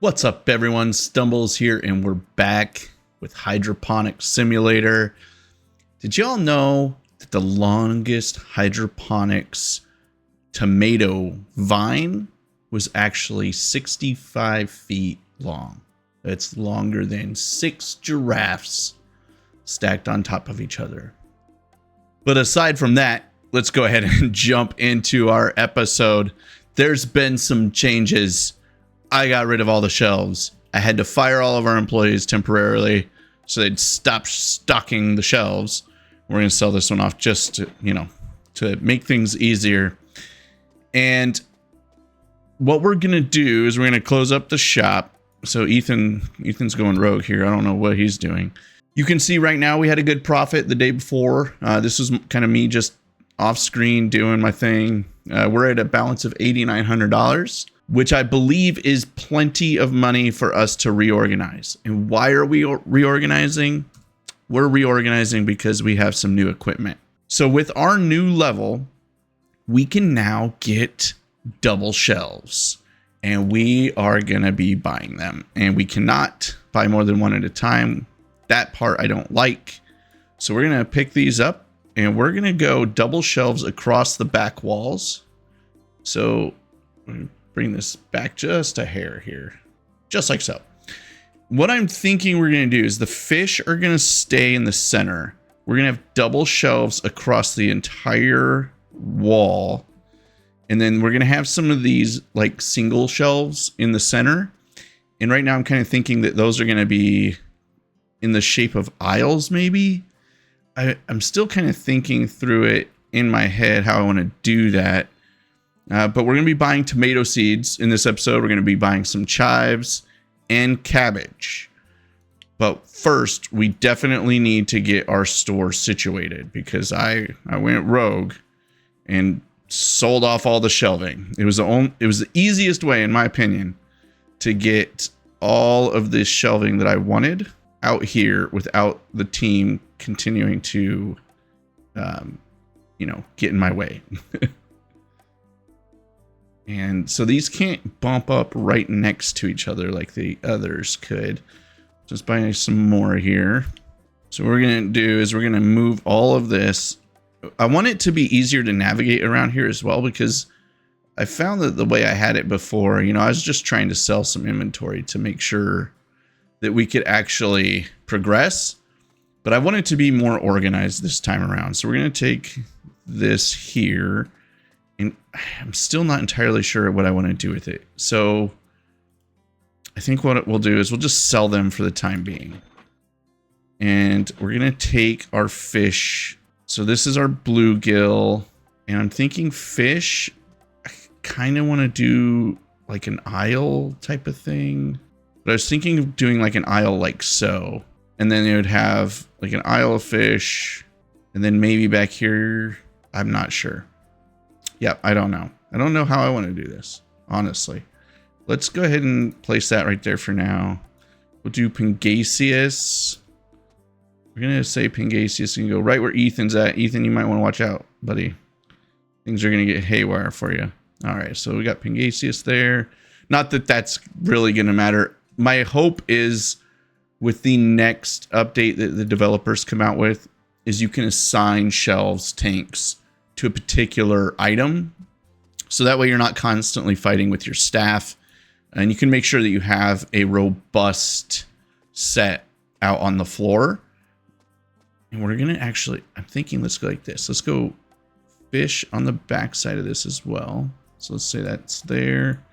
What's up, everyone? Stumblzz here, and we're back with Hydroponic Simulator. Did y'all know that the longest hydroponics tomato vine was actually 65 feet long? That's longer than 6 giraffes stacked on top of each other. But aside from that, let's go ahead and jump into our episode. There's been some changes. I got rid of all the shelves. I had to fire all of our employees temporarily so they'd stop stocking the shelves. We're going to sell this one off just to, to make things easier. And what we're going to do is we're going to close up the shop. So Ethan's going rogue here. I don't know what he's doing. You can see right now we had a good profit the day before. This was kind of me just off screen doing my thing. We're at a balance of $8,900. Which I believe is plenty of money for us to reorganize. And why are we reorganizing? We're reorganizing because we have some new equipment. So with our new level, we can now get double shelves. And we are going to be buying them. And we cannot buy more than one at a time. That part I don't like. So we're going to pick these up. And we're going to go double shelves across the back walls. So bring this back just a hair here, just like so. What I'm thinking we're going to do is the fish are going to stay in the center. We're going to have double shelves across the entire wall. And then we're going to have some of these like single shelves in the center. And right now I'm kind of thinking that those are going to be in the shape of aisles, maybe. I'm still kind of thinking through it in my head how I want to do that. But we're going to be buying tomato seeds in this episode. We're going to be buying some chives and cabbage. But first, we definitely need to get our store situated because I went rogue and sold off all the shelving. It was the easiest way, in my opinion, to get all of this shelving that I wanted out here without the team continuing to, get in my way. And so these can't bump up right next to each other like the others could. Just buy some more here. So what we're going to do is we're going to move all of this. I want it to be easier to navigate around here as well because I found that the way I had it before, I was just trying to sell some inventory to make sure that we could actually progress. But I want it to be more organized this time around. So we're going to take this here. And I'm still not entirely sure what I want to do with it. So I think what we'll do is we'll just sell them for the time being. And we're going to take our fish. So this is our bluegill. And I'm thinking fish, I kind of want to do like an aisle type of thing. But I was thinking of doing like an aisle like so. And then it would have like an aisle of fish. And then maybe back here, I'm not sure. Yeah, I don't know. I don't know how I want to do this, honestly. Let's go ahead and place that right there for now. We'll do Pangasius. We're going to say Pangasius and go right where Ethan's at. Ethan, you might want to watch out, buddy. Things are going to get haywire for you. All right, so we got Pangasius there. Not that that's really going to matter. My hope is with the next update that the developers come out with is you can assign shelves, tanks, to a particular item. So that way you're not constantly fighting with your staff and you can make sure that you have a robust set out on the floor. And we're going to actually, I'm thinking let's go like this. Let's go fish on the back side of this as well. So let's say that's there.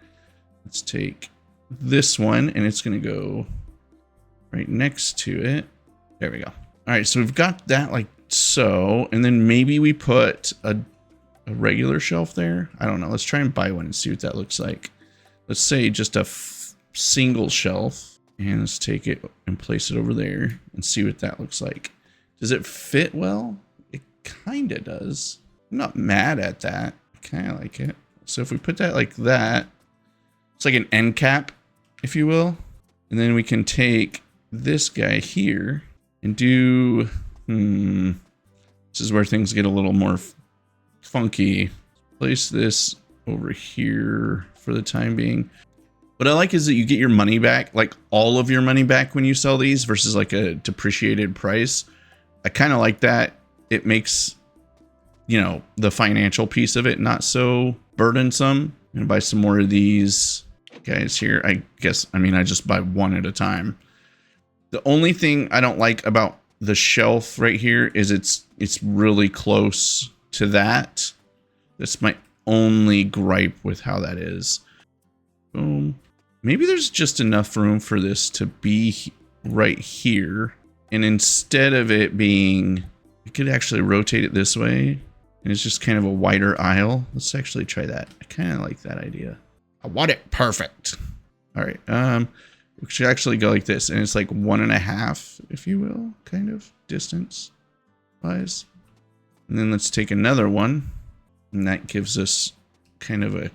Let's take this one and it's going to go right next to it. There we go. All right. So we've got that like so, and then maybe we put a regular shelf there. I don't know. Let's try and buy one and see what that looks like. Let's say just a single shelf, and let's take it and place it over there and see what that looks like. Does it fit well? It kind of does. I'm not mad at that. I kind of like it. So if we put that like that, it's like an end cap, if you will. And then we can take this guy here and do... This is where things get a little more funky. Place this over here for the time being. What I like is that you get your money back, like all of your money back when you sell these versus like a depreciated price. I kind of like that. It makes, you know, the financial piece of it not so burdensome. I'm gonna buy some more of these guys here. I guess, I mean, I just buy one at a time. The only thing I don't like about the shelf right here is it's really close to that. That's my only gripe with how that is. Boom. Maybe there's just enough room for this to be right here. And instead of it being, I could actually rotate it this way. And it's just kind of a wider aisle. Let's actually try that. I kind of like that idea. I want it perfect. All right. We should actually go like this. And it's like 1.5, if you will, kind of distance wise. And then let's take another one. And that gives us kind of a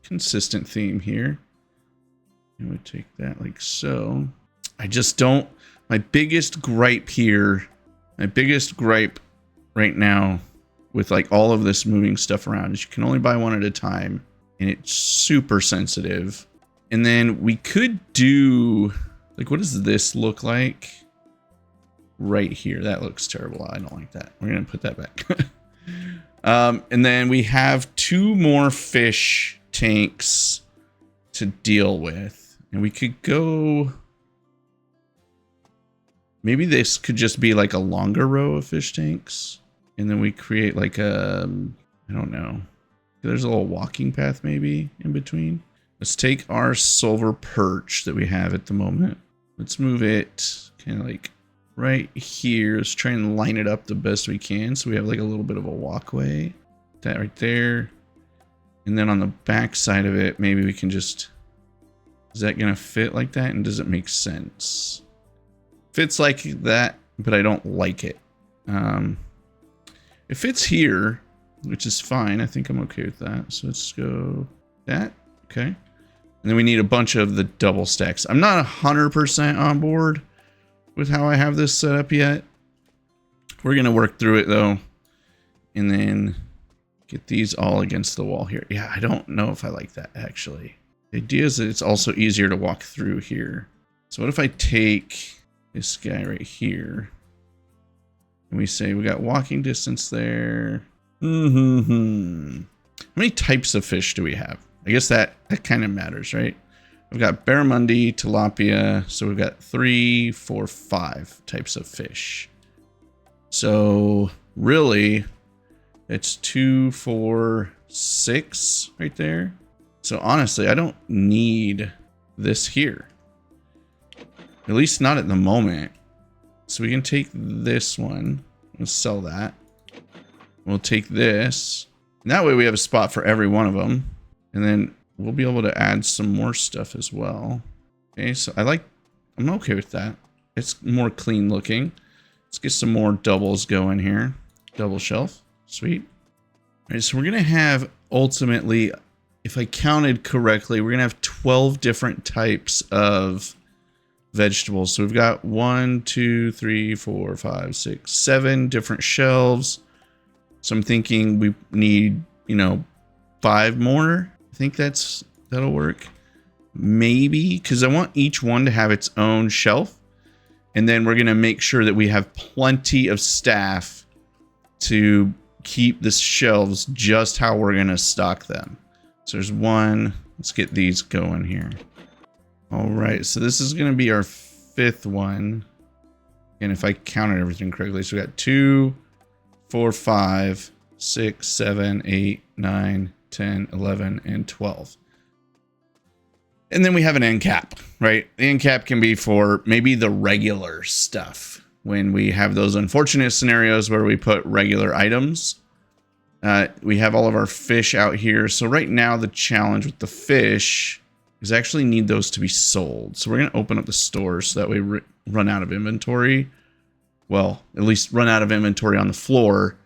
consistent theme here. And we take that like so. I just don't, my biggest gripe right now with like all of this moving stuff around is you can only buy one at a time and it's super sensitive. And then we could do, like, what does this look like right here? That looks terrible. I don't like that. We're going to put that back. And then we have 2 more fish tanks to deal with. And we could go, maybe this could just be like a longer row of fish tanks. And then we create like a, I don't know. There's a little walking path maybe in between. Let's take our silver perch that we have at the moment. Let's move it kind of like right here. Let's try and line it up the best we can. So we have like a little bit of a walkway. That right there. And then on the back side of it, maybe we can just, is that going to fit like that? And does it make sense? Fits like that, but I don't like it. It fits here, which is fine. I think I'm okay with that. So let's go that. Okay. And then we need a bunch of the double stacks. I'm not 100% on board with how I have this set up yet. We're going to work through it though. And then get these all against the wall here. Yeah, I don't know if I like that actually. The idea is that it's also easier to walk through here. So what if I take this guy right here and we say we got walking distance there. How many types of fish do we have? I guess that kind of matters, right? We've got barramundi, tilapia. So we've got 3, 4, 5 types of fish. So really it's 2, 4, 6 right there. So honestly, I don't need this here. At least not at the moment. So we can take this one. Let's sell that. We'll take this. And that way we have a spot for every one of them. And then we'll be able to add some more stuff as well. Okay, so I'm okay with that. It's more clean looking. Let's get some more doubles going here. Double shelf. Sweet. All right, so we're going to have ultimately, if I counted correctly, we're going to have 12 different types of vegetables. So we've got 1, 2, 3, 4, 5, 6, 7 different shelves. So I'm thinking we need, 5 more. I think that'll work. Maybe, because I want each one to have its own shelf. And then we're going to make sure that we have plenty of staff to keep the shelves just how we're going to stock them. So there's 1. Let's get these going here. All right, so this is going to be our 5th one. And if I counted everything correctly, so we got 2, 4, 5, 6, 7, 8, 9, 10, 11, and 12. And then we have an end cap, right? The end cap can be for maybe the regular stuff. When we have those unfortunate scenarios where we put regular items, we have all of our fish out here. So right now the challenge with the fish is I actually need those to be sold. So we're going to open up the store so that we run out of inventory. Well, at least run out of inventory on the floor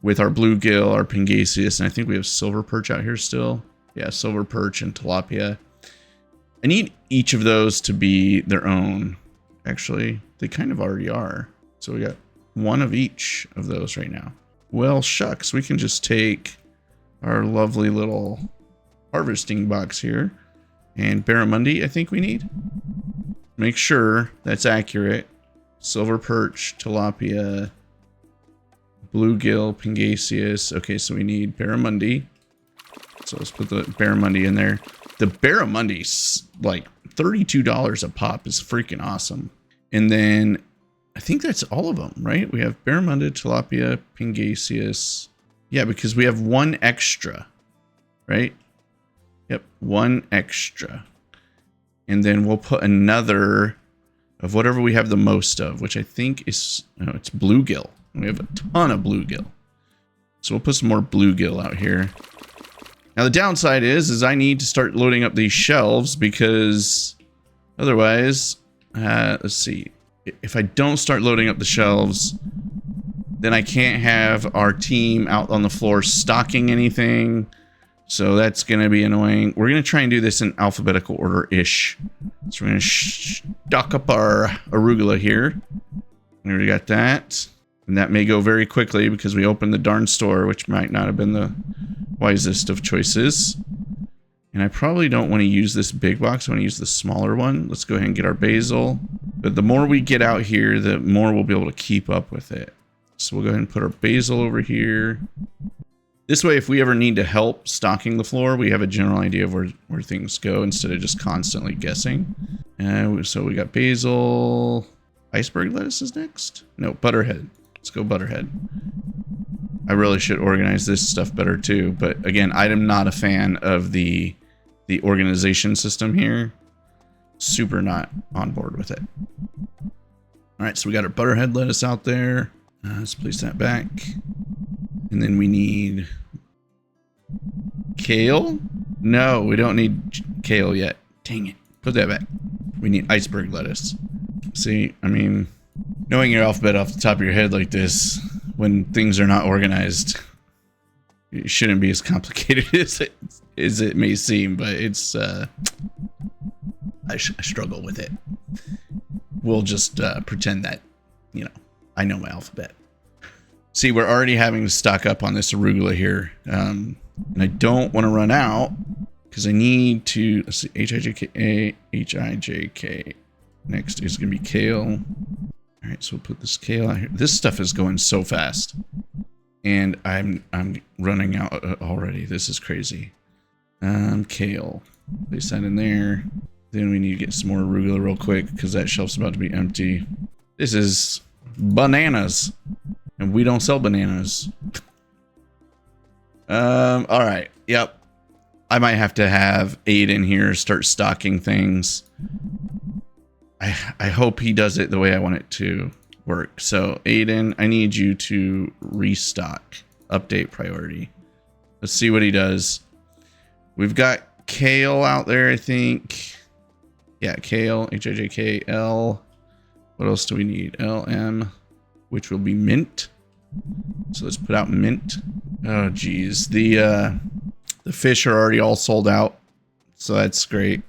with our bluegill, our pangasius, and I think we have silver perch out here still. Yeah, silver perch and tilapia. I need each of those to be their own. Actually, they kind of already are. So we got 1 of each of those right now. Well, shucks, we can just take our lovely little harvesting box here And barramundi, I think we need. Make sure that's accurate. Silver perch, tilapia, bluegill, pangasius. Okay, so we need barramundi. So let's put the barramundi in there. The barramundi's like $32 a pop is freaking awesome. And then I think that's all of them, right? We have barramundi, tilapia, pangasius. Yeah, because we have one extra, right? Yep, one extra. And then we'll put another of whatever we have the most of, which I think is, no, it's bluegill. We have a ton of bluegill. So we'll put some more bluegill out here. Now the downside is I need to start loading up these shelves because otherwise, let's see. If I don't start loading up the shelves, then I can't have our team out on the floor stocking anything. So that's going to be annoying. We're going to try and do this in alphabetical order-ish. So we're going to stock up our arugula here. We already got that. And that may go very quickly because we opened the darn store, which might not have been the wisest of choices. And I probably don't want to use this big box. I want to use the smaller one. Let's go ahead and get our basil. But the more we get out here, the more we'll be able to keep up with it. So we'll go ahead and put our basil over here. This way, if we ever need to help stocking the floor, we have a general idea of where things go instead of just constantly guessing. So we got basil. Iceberg lettuce is next? No, butterhead. Let's go butterhead. I really should organize this stuff better too. But again, I'm not a fan of the organization system here. Super not on board with it. All right, so we got our butterhead lettuce out there. Let's place that back. And then we need kale. No, we don't need kale yet. Dang it. Put that back. We need iceberg lettuce. See, I mean, knowing your alphabet off the top of your head like this, when things are not organized, it shouldn't be as complicated as it may seem, but it's, I struggle with it. We'll just pretend that, you know, I know my alphabet. See, we're already having to stock up on this arugula here. And I don't want to run out because I need to, let's see, H-I-J-K-A, H-I-J-K. Next is going to be kale. All right, so we'll put this kale out here. This stuff is going so fast. And I'm running out already. This is crazy. Kale. Place that in there. Then we need to get some more arugula real quick because that shelf's about to be empty. This is bananas. And we don't sell bananas. All right. Yep. I might have to have Aiden here start stocking things. I hope he does it the way I want it to work. So Aiden, I need you to restock. Update priority. Let's see what he does. We've got kale out there, I think. Yeah, kale. H-I-J-K-L. What else do we need? L-M. Which will be mint. So let's put out mint. Oh geez, the fish are already all sold out, so that's great.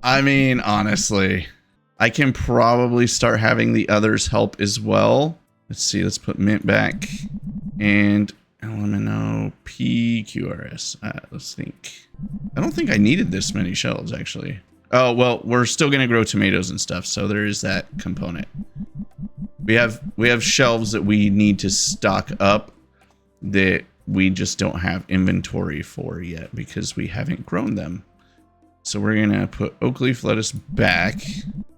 I mean, honestly, I can probably start having the others help as well. Let's see, let's put mint back and LMNO PQRS. Let's think. I don't think I needed this many shelves actually. Oh, well, we're still going to grow tomatoes and stuff, so there is that component. We have shelves that we need to stock up that we just don't have inventory for yet because we haven't grown them. So we're going to put oak leaf lettuce back.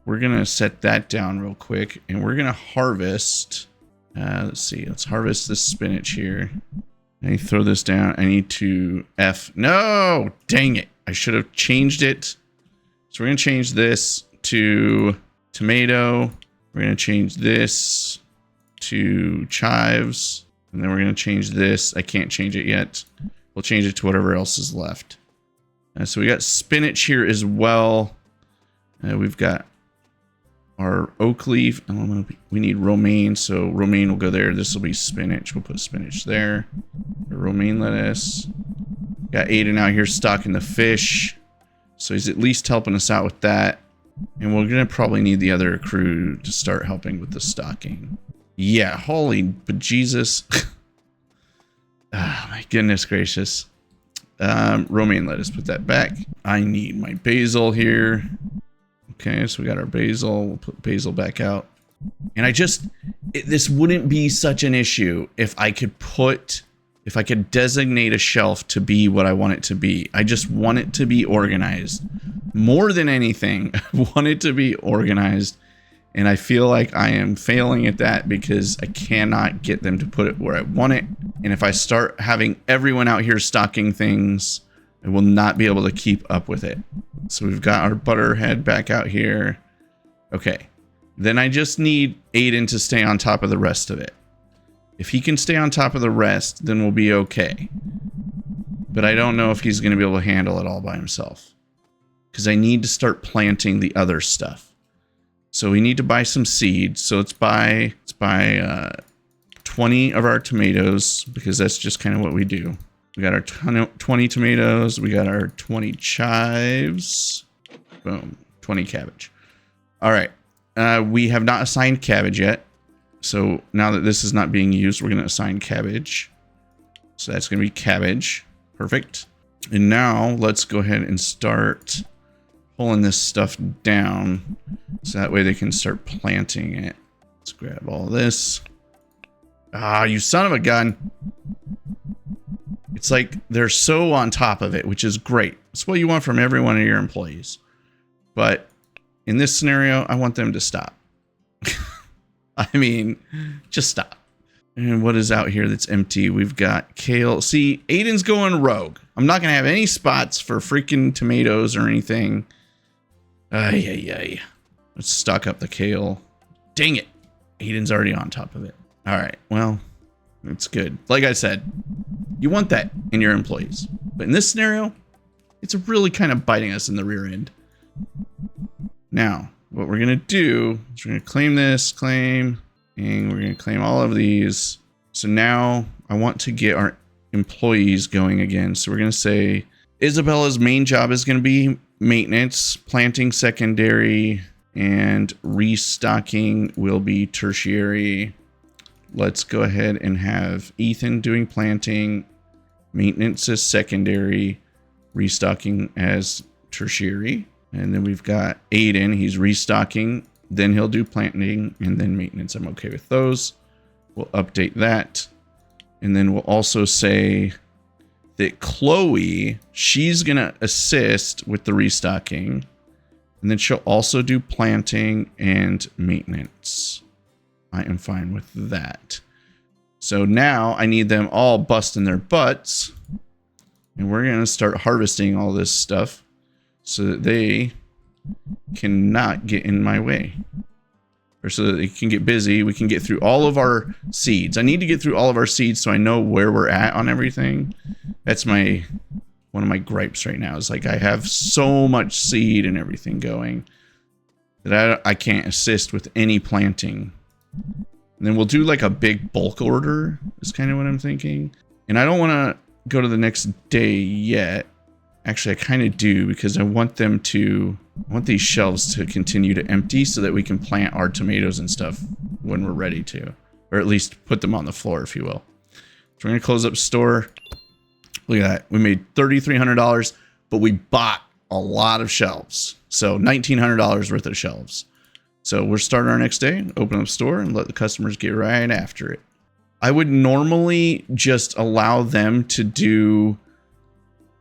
We're going to set that down real quick, and we're going to harvest. Let's see. Let's harvest this spinach here. I need to throw this down. I need to No! Dang it. I should have changed it. So we're going to change this to tomato. We're going to change this to chives. And then we're going to change this. I can't change it yet. We'll change it to whatever else is left. So we got spinach here as well. We've got our oak leaf. We need romaine. So romaine will go there. This will be spinach. We'll put spinach there. Romaine lettuce. Got Aiden out here stocking the fish. So he's at least helping us out with that. And we're going to probably need the other crew to start helping with the stocking. Yeah, holy bejesus. Oh, my goodness gracious. Romaine lettuce, put that back. I need my basil here. Okay, so we got our basil. We'll put basil back out. And this wouldn't be such an issue if I could designate a shelf to be what I want it to be. I just want it to be organized. More than anything, I want it to be organized. And I feel like I am failing at that because I cannot get them to put it where I want it. And if I start having everyone out here stocking things, I will not be able to keep up with it. So we've got our butter head back out here. Okay. Then I just need Aiden to stay on top of the rest of it. If he can stay on top of the rest, then we'll be okay. But I don't know if he's going to be able to handle it all by himself. Because I need to start planting the other stuff. So we need to buy some seeds. So let's buy 20 of our tomatoes, because that's just kind of what we do. We got our 20 tomatoes. We got our 20 chives. Boom. 20 cabbage. All right. We have not assigned cabbage yet. So now that this is not being used, we're going to assign cabbage. So that's going to be cabbage. Perfect. And now let's go ahead and start pulling this stuff down. So that way they can start planting it. Let's grab all this. Ah, you son of a gun. It's like they're so on top of it, which is great. It's what you want from every one of your employees. But in this scenario, I want them to stop. I mean, just stop. And what is out here that's empty? We've got kale. See, Aiden's going rogue. I'm not going to have any spots for freaking tomatoes or anything. Ay. Let's stock up the kale. Dang it. Aiden's already on top of it. All right. Well, it's good. Like I said, you want that in your employees. But in this scenario, it's really kind of biting us in the rear end. Now, what we're going to do is we're going to claim this, and we're going to claim all of these. So now I want to get our employees going again. So we're going to say Isabella's main job is going to be maintenance, planting secondary, and restocking will be tertiary. Let's go ahead and have Ethan doing planting, maintenance as secondary, restocking as tertiary. And then we've got Aiden, he's restocking, then he'll do planting, and then maintenance. I'm okay with those. We'll update that. And then we'll also say that Chloe, she's going to assist with the restocking. And then she'll also do planting and maintenance. I am fine with that. So now I need them all busting their butts. And we're going to start harvesting all this stuff so that they cannot get in my way. Or so that they can get busy. We can get through all of our seeds. I need to get through all of our seeds so I know where we're at on everything. That's one of my gripes right now. Is like I have so much seed and everything going that I can't assist with any planting. And then we'll do like a big bulk order is kind of what I'm thinking. And I don't want to go to the next day yet. Actually, I kind of do because I want these shelves to continue to empty so that we can plant our tomatoes and stuff when we're ready to. Or at least put them on the floor, if you will. So we're going to close up store. Look at that. We made $3,300, but we bought a lot of shelves. So $1,900 worth of shelves. So we're starting our next day, open up store, and let the customers get right after it. I would normally just allow them to do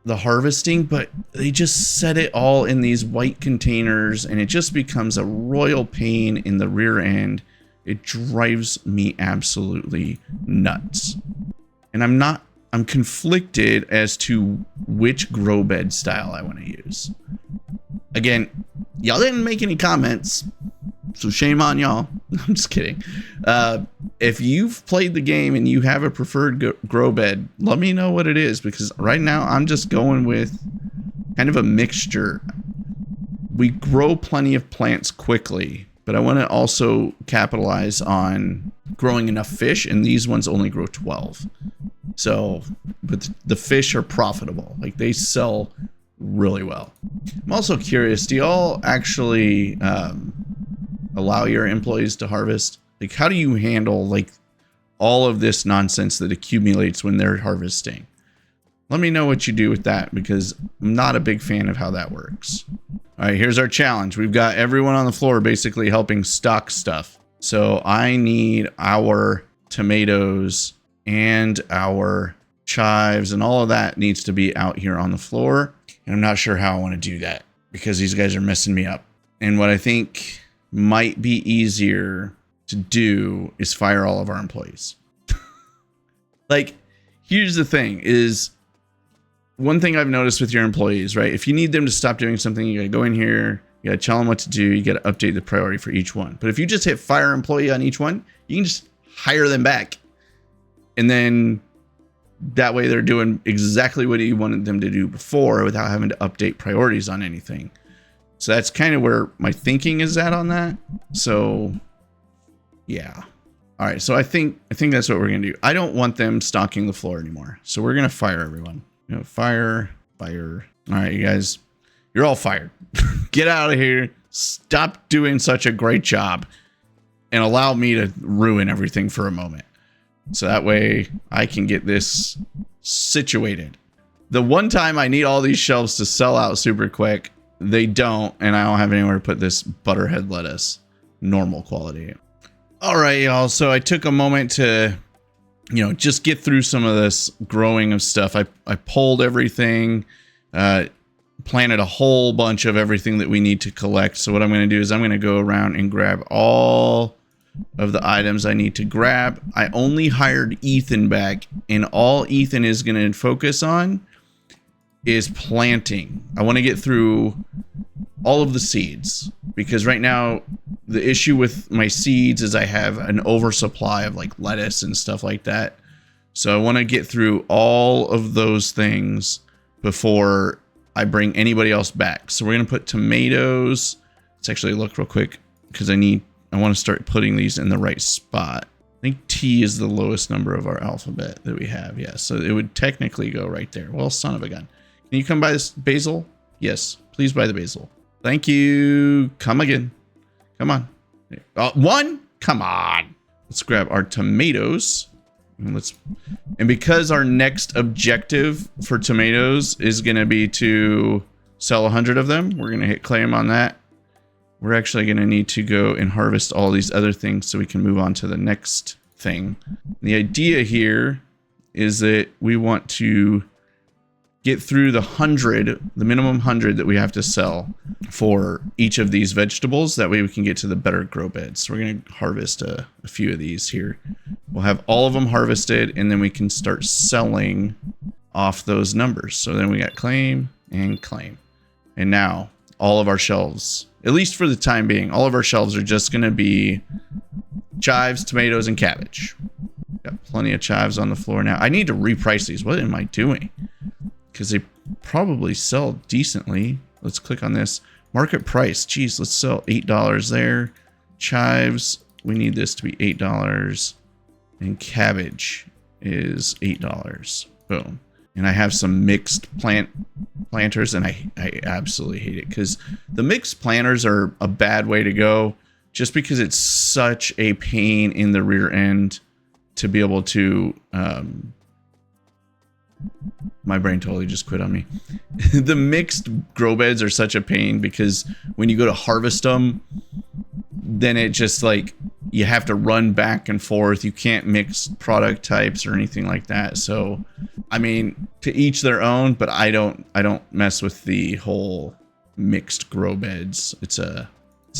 the harvesting, but they just set it all in these white containers, and it just becomes a royal pain in the rear end. It drives me absolutely nuts. And I'm conflicted as to which grow bed style I want to use. Again, y'all didn't make any comments, so shame on y'all. I'm just kidding. If you've played the game and you have a preferred grow bed, let me know what it is, because right now I'm just going with kind of a mixture. We grow plenty of plants quickly, but I want to also capitalize on growing enough fish, and these ones only grow 12. So, but the fish are profitable. Like, they sell really well. I'm also curious, do y'all actually allow your employees to harvest? Like, how do you handle like all of this nonsense that accumulates when they're harvesting? Let me know what you do with that, because I'm not a big fan of how that works. All right, here's our challenge. We've got everyone on the floor basically helping stock stuff. So I need our tomatoes and our chives and all of that needs to be out here on the floor. And I'm not sure how I want to do that because these guys are messing me up. And what I think might be easier to do is fire all of our employees. Like, here's the thing is, one thing I've noticed with your employees, right? If you need them to stop doing something, you got to go in here, you got to tell them what to do, you got to update the priority for each one. But if you just hit fire employee on each one, you can just hire them back. And then that way they're doing exactly what you wanted them to do before without having to update priorities on anything. So that's kind of where my thinking is at on that. So yeah. All right. So I think that's what we're going to do. I don't want them stocking the floor anymore. So we're going to fire everyone. You know, fire. All right, you guys, you're all fired. Get out of here. Stop doing such a great job and allow me to ruin everything for a moment. So that way I can get this situated. The one time I need all these shelves to sell out super quick, they don't, and I don't have anywhere to put this butterhead lettuce, normal quality. All right, y'all. So I took a moment to, just get through some of this growing of stuff. I pulled everything, planted a whole bunch of everything that we need to collect. So what I'm going to do is I'm going to go around and grab all of the items I need to grab. I only hired Ethan back, and all Ethan is going to focus on is planting. I want to get through all of the seeds, because right now the issue with my seeds is I have an oversupply of like lettuce and stuff like that. So I want to get through all of those things before I bring anybody else back. So we're going to put tomatoes. Let's actually look real quick, because I want to start putting these in the right spot. I think T is the lowest number of our alphabet that we have. Yeah, so it would technically go right there. Well, son of a gun. Can you come buy this basil? Yes, please buy the basil. Thank you. Come again. Come on. One? Come on. Let's grab our tomatoes. And because our next objective for tomatoes is going to be to sell 100 of them, we're going to hit claim on that. We're actually going to need to go and harvest all these other things so we can move on to the next thing. The idea here is that we want to get through the minimum 100 that we have to sell for each of these vegetables. That way we can get to the better grow beds. So we're going to harvest a few of these here. We'll have all of them harvested, and then we can start selling off those numbers. So then we got claim and claim. And now all of our shelves, at least for the time being, all of our shelves are just going to be chives, tomatoes, and cabbage. Got plenty of chives on the floor now. I need to reprice these. What am I doing? Because they probably sell decently. Let's click on this. Market price. Geez, let's sell $8 there. Chives, we need this to be $8. And cabbage is $8. Boom. And I have some mixed planters, and I absolutely hate it, because the mixed planters are a bad way to go, just because it's such a pain in the rear end to be able to... my brain totally just quit on me. The mixed grow beds are such a pain, because when you go to harvest them, then it just like you have to run back and forth. You can't mix product types or anything like that. So, I mean, to each their own, but I don't mess with the whole mixed grow beds. It's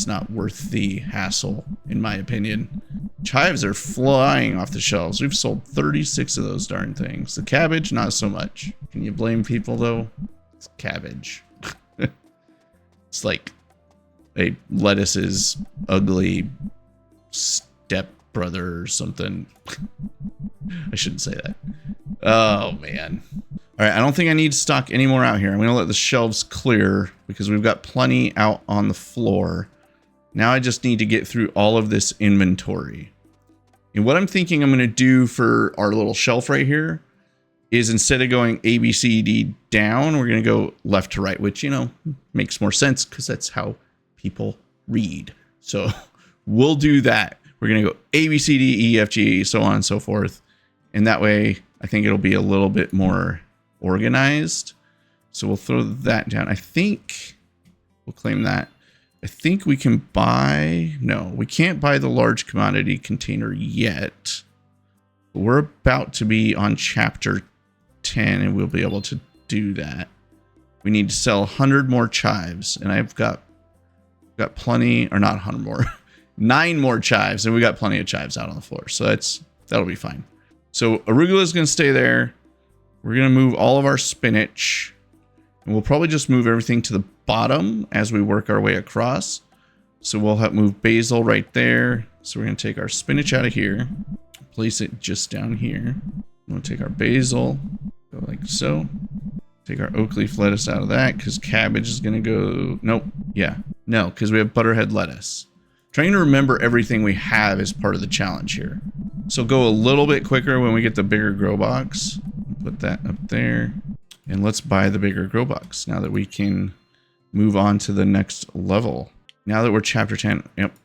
not worth the hassle, in my opinion. Chives are flying off the shelves. We've sold 36 of those darn things. The cabbage, not so much. Can you blame people, though? It's cabbage. It's like a lettuce's ugly stepbrother or something. I shouldn't say that. Oh, man. All right, I don't think I need to stock any more out here. I'm going to let the shelves clear, because we've got plenty out on the floor. Now I just need to get through all of this inventory. And what I'm thinking I'm going to do for our little shelf right here is, instead of going A, B, C, D down, we're going to go left to right, which, makes more sense, because that's how people read. So we'll do that. We're going to go A, B, C, D, E, F, G, so on and so forth. And that way, I think it'll be a little bit more organized. So we'll throw that down. I think we'll claim that. I think we can buy, no, we can't buy the large commodity container yet. But we're about to be on chapter 10 and we'll be able to do that. We need to sell 100 more chives, and I've got plenty, or not 100 more, 9 more chives, and we got plenty of chives out on the floor. So that'll be fine. So arugula is going to stay there. We're going to move all of our spinach, and we'll probably just move everything to the bottom as we work our way across. So we'll have move basil right there. So we're going to take our spinach out of here, place it just down here. We'll take our basil, go like so. Take our oak leaf lettuce out of that because cabbage is going to go, nope, yeah, no, because we have butterhead lettuce. Trying to remember everything we have is part of the challenge here. So go a little bit quicker when we get the bigger grow box. Put that up there. And let's buy the bigger grow box now that we can move on to the next level. Now that we're chapter 10, yep.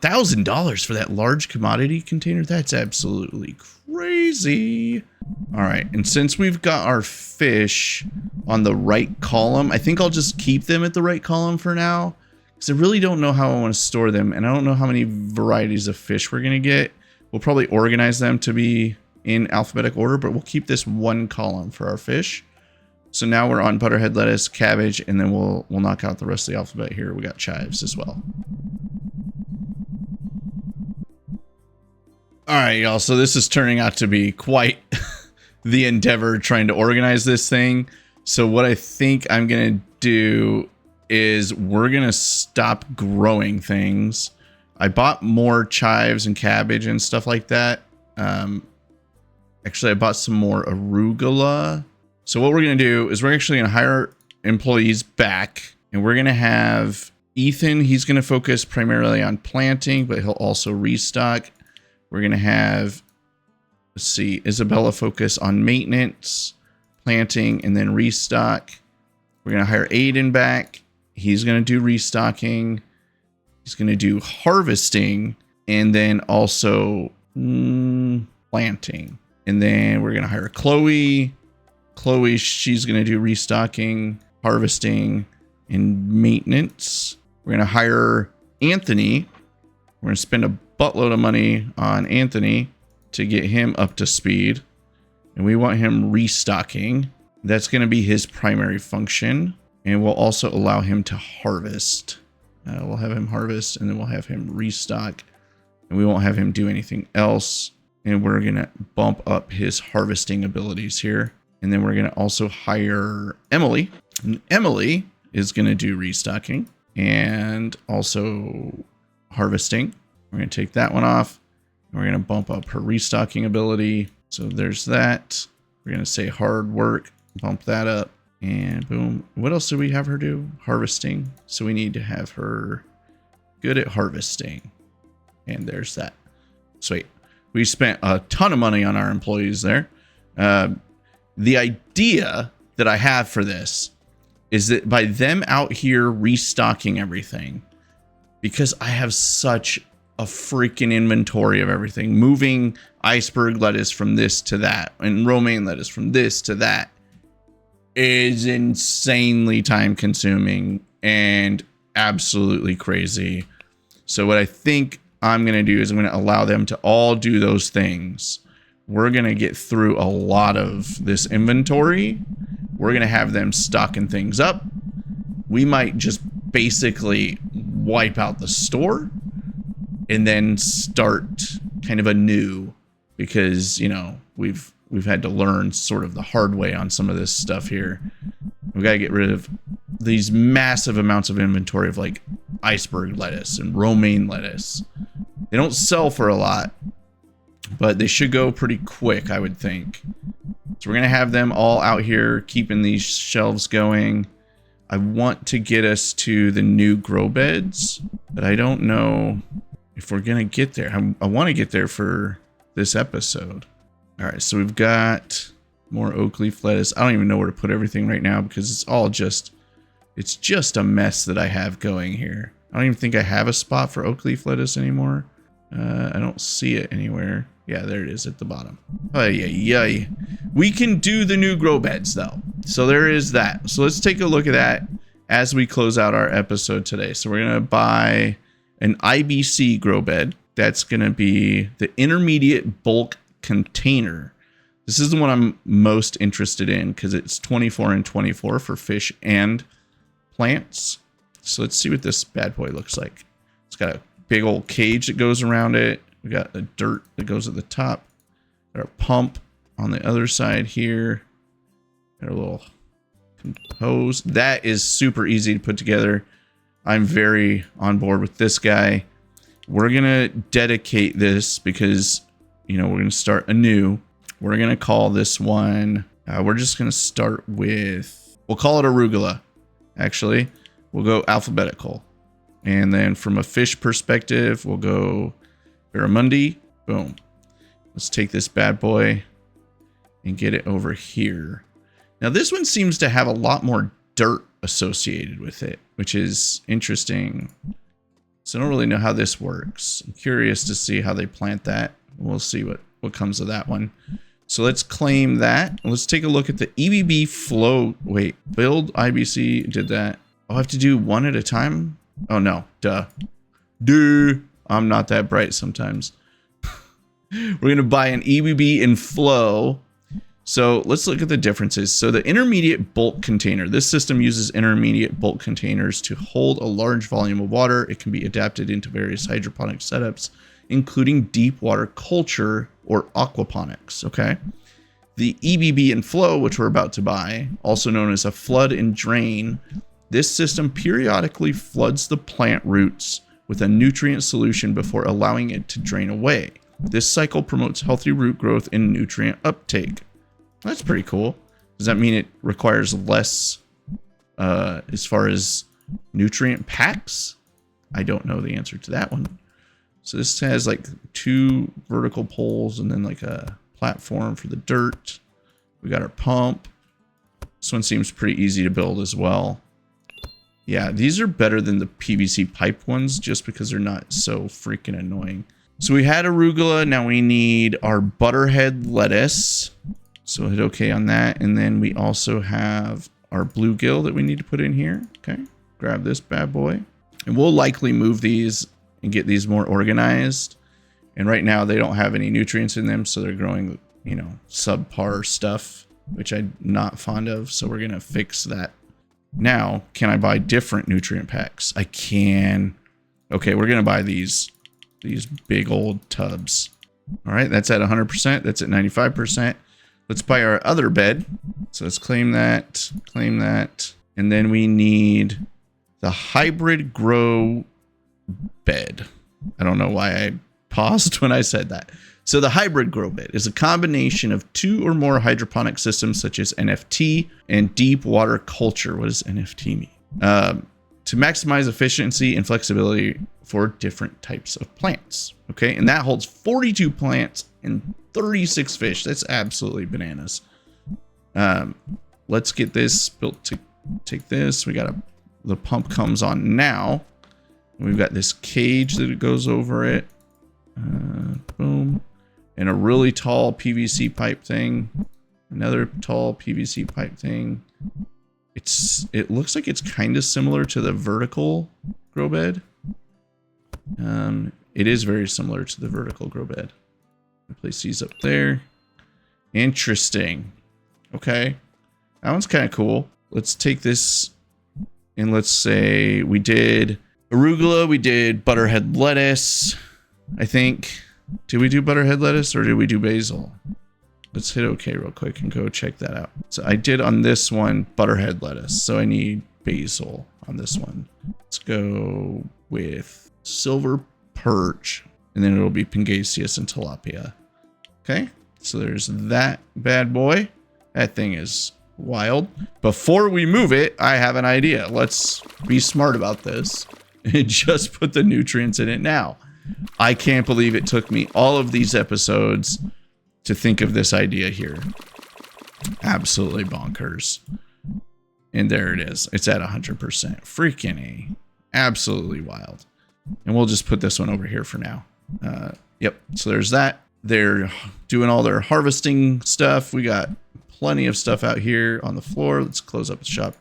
$1,000 for that large commodity container? That's absolutely crazy. All right, and since we've got our fish on the right column, I think I'll just keep them at the right column for now, because I really don't know how I want to store them, and I don't know how many varieties of fish we're going to get. We'll probably organize them to be in alphabetic order, but we'll keep this one column for our fish. So now we're on butterhead lettuce, cabbage, and then we'll knock out the rest of the alphabet here. We got chives as well. All right, y'all. So this is turning out to be quite the endeavor trying to organize this thing. So what I think I'm going to do is we're going to stop growing things. I bought more chives and cabbage and stuff like that. Actually, I bought some more arugula. So what we're going to do is we're actually going to hire employees back, and we're going to have Ethan. He's going to focus primarily on planting, but he'll also restock. We're going to have, let's see, Isabella focus on maintenance, planting, and then restock. We're going to hire Aiden back. He's going to do restocking. He's going to do harvesting, and then also planting. And then we're going to hire Chloe. Chloe, she's going to do restocking, harvesting, and maintenance. We're going to hire Anthony. We're going to spend a buttload of money on Anthony to get him up to speed. And we want him restocking. That's going to be his primary function. And we'll also allow him to harvest. We'll have him harvest, and then we'll have him restock. And we won't have him do anything else. And we're going to bump up his harvesting abilities here. And then we're going to also hire Emily. And Emily is going to do restocking and also harvesting. We're going to take that one off. And we're going to bump up her restocking ability. So there's that. We're going to say hard work, bump that up, and boom. What else do we have her do? Harvesting. So we need to have her good at harvesting. And there's that. Sweet. We spent a ton of money on our employees there. The idea that I have for this is that by them out here restocking everything, because I have such a freaking inventory of everything, moving iceberg lettuce from this to that and romaine lettuce from this to that is insanely time consuming and absolutely crazy. So what I think I'm going to do is I'm going to allow them to all do those things. We're going to get through a lot of this inventory. We're going to have them stocking things up. We might just basically wipe out the store and then start kind of anew, because, you know, we've had to learn sort of the hard way on some of this stuff here. We've got to get rid of these massive amounts of inventory of like iceberg lettuce and romaine lettuce. They don't sell for a lot, but they should go pretty quick, I would think. So we're going to have them all out here keeping these shelves going. I want to get us to the new grow beds, but I don't know if we're going to get there. I want to get there for this episode. All right, so we've got more oak leaf lettuce. I don't even know where to put everything right now because it's all just, it's just a mess that I have going here. I don't even think I have a spot for oak leaf lettuce anymore. I don't see it anywhere. Yeah, there it is at the bottom. Ay. We can do the new grow beds though. So there is that. So let's take a look at that as we close out our episode today. So we're going to buy an IBC grow bed. That's going to be the intermediate bulk container. This is the one I'm most interested in because it's 24 and 24 for fish and plants. So let's see what this bad boy looks like. It's got a big old cage that goes around it. We got the dirt that goes at the top. Got our pump on the other side here. Got a little hose. That is super easy to put together. I'm very on board with this guy. We're going to dedicate this because, you know, we're going to start anew. We're going to call this one, we're just going to start with, we'll call it arugula. Actually, we'll go alphabetical. And then from a fish perspective, we'll go barramundi. Boom. Let's take this bad boy and get it over here. Now this one seems to have a lot more dirt associated with it, which is interesting. So I don't really know how this works. I'm curious to see how they plant that. We'll see what comes of that one. So let's claim that. Let's take a look at the EBB Flow. Wait, build IBC did that. I'll have to do one at a time. Oh no, duh. I'm not that bright sometimes. We're going to buy an EBB in Flow. So let's look at the differences. So the intermediate bulk container. This system uses intermediate bulk containers to hold a large volume of water. It can be adapted into various hydroponic setups, including deep water culture or aquaponics. Okay. The EBB in Flow, which we're about to buy, also known as a flood and drain. This system periodically floods the plant roots with a nutrient solution before allowing it to drain away. This cycle promotes healthy root growth and nutrient uptake. That's pretty cool. Does that mean it requires less as far as nutrient packs? I don't know the answer to that one. So this has like 2 vertical poles and then like a platform for the dirt. We got our pump. This one seems pretty easy to build as well. Yeah, these are better than the PVC pipe ones just because they're not so freaking annoying. So we had arugula. Now we need our butterhead lettuce. So hit OK on that. And then we also have our bluegill that we need to put in here. Okay, grab this bad boy. And we'll likely move these and get these more organized. And right now they don't have any nutrients in them. So they're growing, you know, subpar stuff, which I'm not fond of. So we're going to fix that. Now, can I buy different nutrient packs? I can. Okay, we're going to buy these big old tubs. All right, that's at 100%. That's at 95%. Let's buy our other bed. So let's claim that, and then we need the hybrid grow bed. I don't know why I paused when I said that. So the hybrid grow bed is a combination of 2 or more hydroponic systems such as NFT and deep water culture. What does NFT mean? To maximize efficiency and flexibility for different types of plants. Okay, and that holds 42 plants and 36 fish. That's absolutely bananas. Let's get this built to take this. We got the pump comes on now. We've got this cage that goes over it. Boom. And a really tall PVC pipe thing. Another tall PVC pipe thing. It looks like it's kind of similar to the vertical grow bed. It is very similar to the vertical grow bed. Place these up there. Interesting. Okay. That one's kind of cool. Let's take this and let's say we did arugula, we did butterhead lettuce, I think. Did we do butterhead lettuce or did we do basil? Let's hit OK real quick and go check that out. So I did on this one butterhead lettuce. So I need basil on this one. Let's go with silver perch. And then it'll be Pangasius and tilapia. Okay. So there's that bad boy. That thing is wild. Before we move it, I have an idea. Let's be smart about this and just put the nutrients in it now. I can't believe it took me all of these episodes to think of this idea here. Absolutely bonkers. And there it is. It's at 100%. Freaking A. Absolutely wild. And we'll just put this one over here for now. Yep. So there's that. they're doing all their harvesting stuff. We got plenty of stuff out here on the floor. Let's close up the shop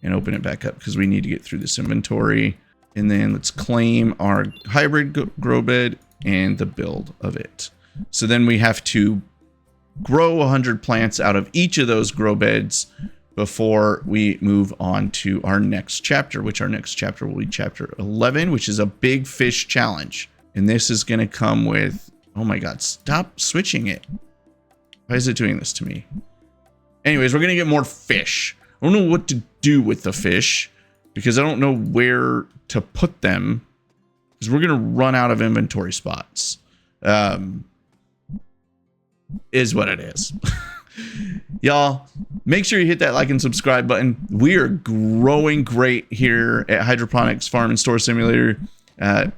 and open it back up because we need to get through this inventory. And then let's claim our hybrid grow bed and the build of it. So then we have to grow 100 plants out of each of those grow beds before we move on to our next chapter, which our next chapter will be chapter 11, which is a big fish challenge. And this is going to come with, oh my God, stop switching it. Why is it doing this to me? Anyways, we're going to get more fish. I don't know what to do with the fish because I don't know where to put them because we're going to run out of inventory spots. Is what it is. Y'all, make sure you hit that like and subscribe button. We are growing great here at Hydroponics Farm and Store Simulator.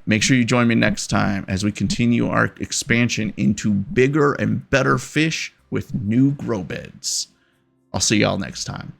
Make sure you join me next time as we continue our expansion into bigger and better fish with new grow beds. I'll see y'all next time.